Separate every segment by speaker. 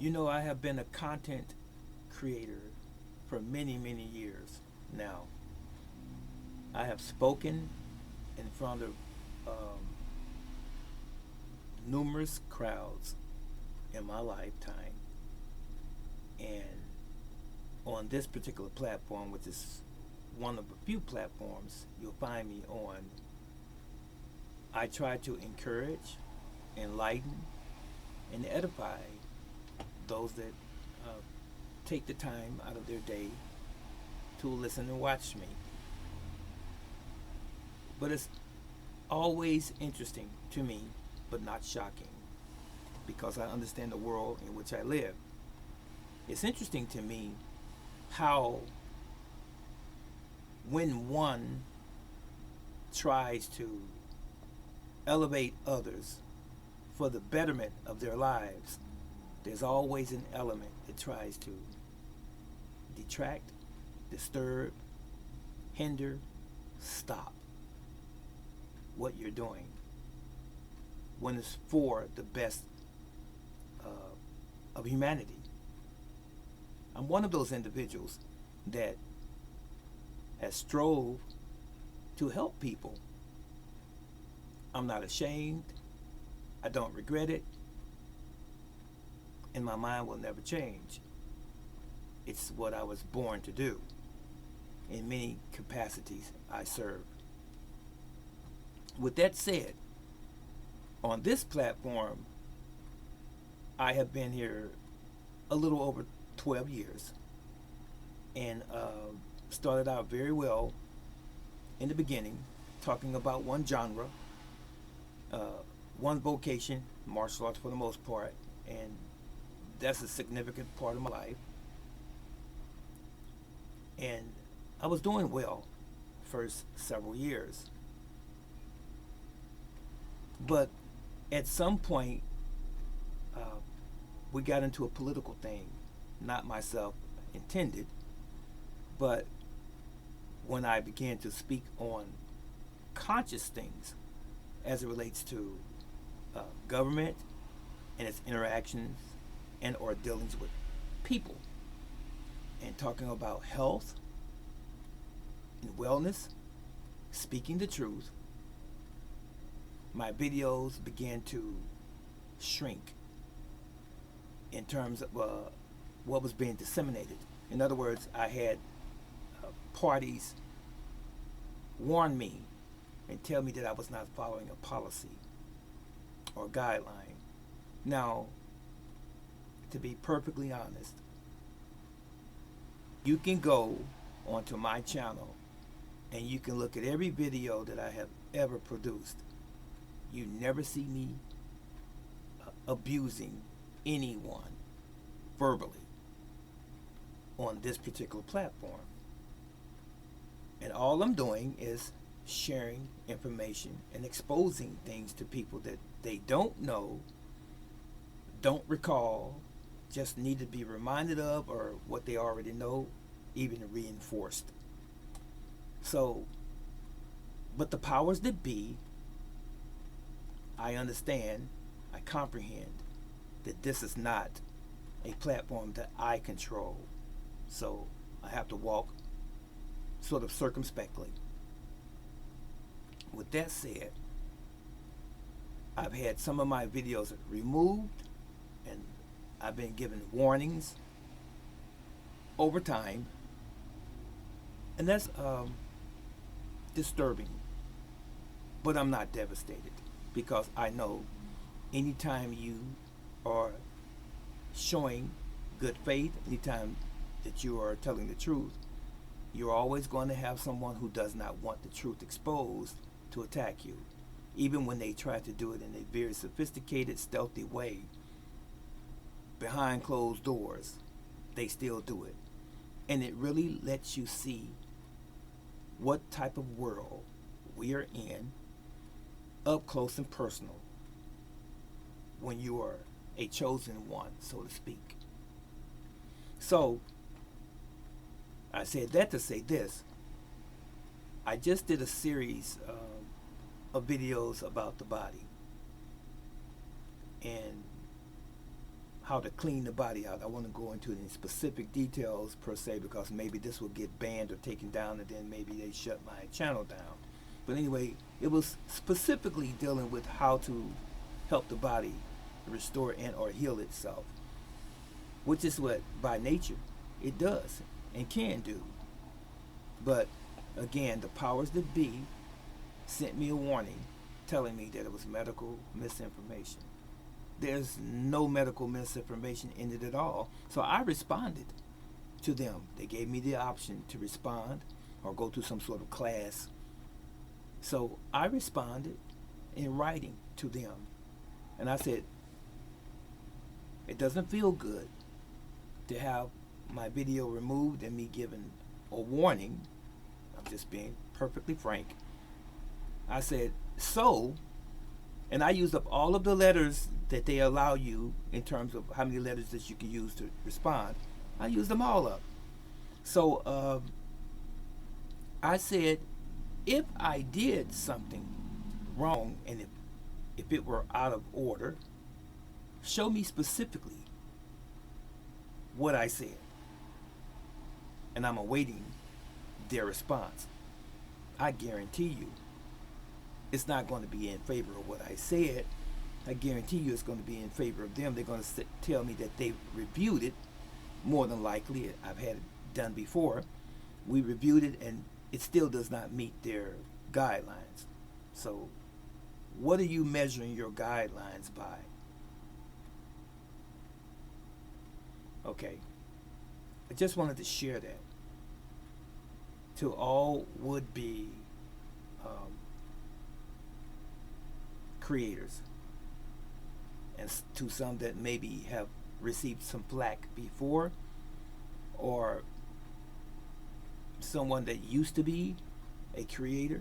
Speaker 1: You know, I have been a content creator for many, many years now. I have spoken in front of um, numerous crowds in my lifetime. And on this particular platform, which is one of a few platforms you'll find me on, I try to encourage, enlighten, and edify those that uh, take the time out of their day to listen and watch me. But it's always interesting to me, but not shocking, because I understand the world in which I live. It's interesting to me how, when one tries to elevate others for the betterment of their lives, there's always an element that tries to detract, disturb, hinder, stop what you're doing when it's for the best of humanity. I'm one of those individuals that has strove to help people. I'm not ashamed. I don't regret it. And my mind will never change. It's what I was born to do. In many capacities I serve. With that said, on this platform, I have been here a little over 12 years and started out very well in the beginning, talking about one genre, uh, one vocation, martial arts for the most part, and that's a significant part of my life. And I was doing well first several years. But at some point, uh, we got into a political thing, not myself intended, but when I began to speak on conscious things as it relates to government and its interactions and or dealings with people, and talking about health and wellness, speaking the truth, my videos began to shrink in terms of what was being disseminated. In other words, I had parties warn me and tell me that I was not following a policy or guideline. Now, to be perfectly honest, you can go onto my channel and you can look at every video that I have ever produced. You never see me abusing anyone verbally on this particular platform. And all I'm doing is sharing information and exposing things to people that they don't know, don't recall, just need to be reminded of, or what they already know, even reinforced. So, but the powers that be, I understand, I comprehend that this is not a platform that I control. So I have to walk sort of circumspectly. With that said, I've had some of my videos removed and I've been given warnings over time, and that's disturbing, but I'm not devastated, because I know anytime you are showing good faith, anytime that you are telling the truth, you're always going to have someone who does not want the truth exposed to attack you. Even when they try to do it in a very sophisticated, stealthy way, behind closed doors, they still do it. And it really lets you see what type of world we are in, up close and personal, when you are a chosen one, so to speak. So, I said that to say this. I just did a series of videos about the body. And how to clean the body out. I want to go into any specific details per se, because maybe this will get banned or taken down, and then maybe they shut my channel down. But anyway, it was specifically dealing with how to help the body restore and or heal itself, which is what by nature it does and can do. But again, the powers that be sent me a warning telling me that it was medical misinformation. There's no medical misinformation in it at all. So I responded to them. They gave me the option to respond or go to some sort of class. So I responded in writing to them. And I said, it doesn't feel good to have my video removed and me given a warning. I'm just being perfectly frank. I said, so, and I used up all of the letters that they allow you in terms of how many letters that you can use to respond. I used them all up. So I said, if I did something wrong and if it were out of order, show me specifically what I said. And I'm awaiting their response. I guarantee you it's not going to be in favor of what I said. I guarantee you it's going to be in favor of them. They're going to tell me that they reviewed it. More than likely, I've had it done before. We reviewed it and it still does not meet their guidelines. So what are you measuring your guidelines by? Okay, I just wanted to share that to all would-be creators, and to some that maybe have received some flack before, or someone that used to be a creator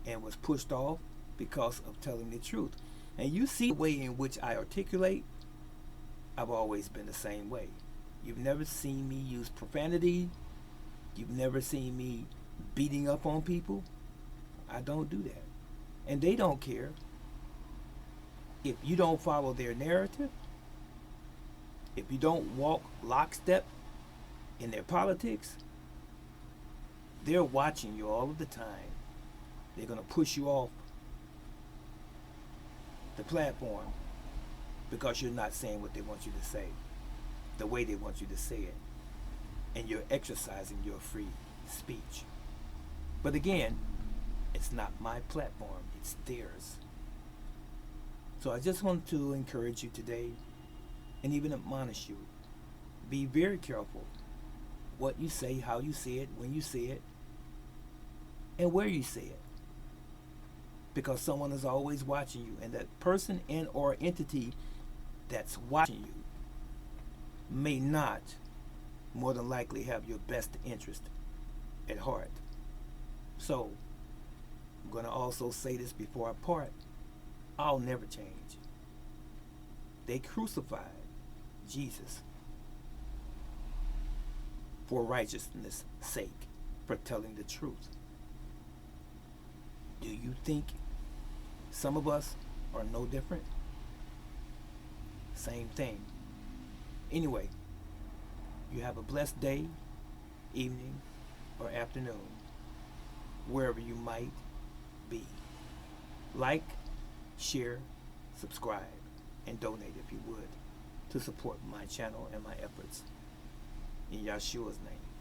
Speaker 1: and was pushed off because of telling the truth. And you see the way in which I articulate, I've always been the same way. You've never seen me use profanity. You've never seen me beating up on people. I don't do that. And they don't care. If you don't follow their narrative, if you don't walk lockstep in their politics, they're watching you all of the time. They're going to push you off the platform because you're not saying what they want you to say, the way they want you to say it, and you're exercising your free speech. But again, it's not my platform, it's theirs. So I just want to encourage you today and even admonish you. Be very careful what you say, how you say it, when you say it, and where you say it. Because someone is always watching you, and that person and or entity that's watching you may not more than likely have your best interest at heart. So I'm going to also say this before I part. I'll never change. They crucified Jesus for righteousness' sake, for telling the truth. Do you think some of us are no different? Same thing. Anyway, you have a blessed day, evening, or afternoon, wherever you might be. Like, share, subscribe, and donate if you would to support my channel and my efforts. In Yeshua's name.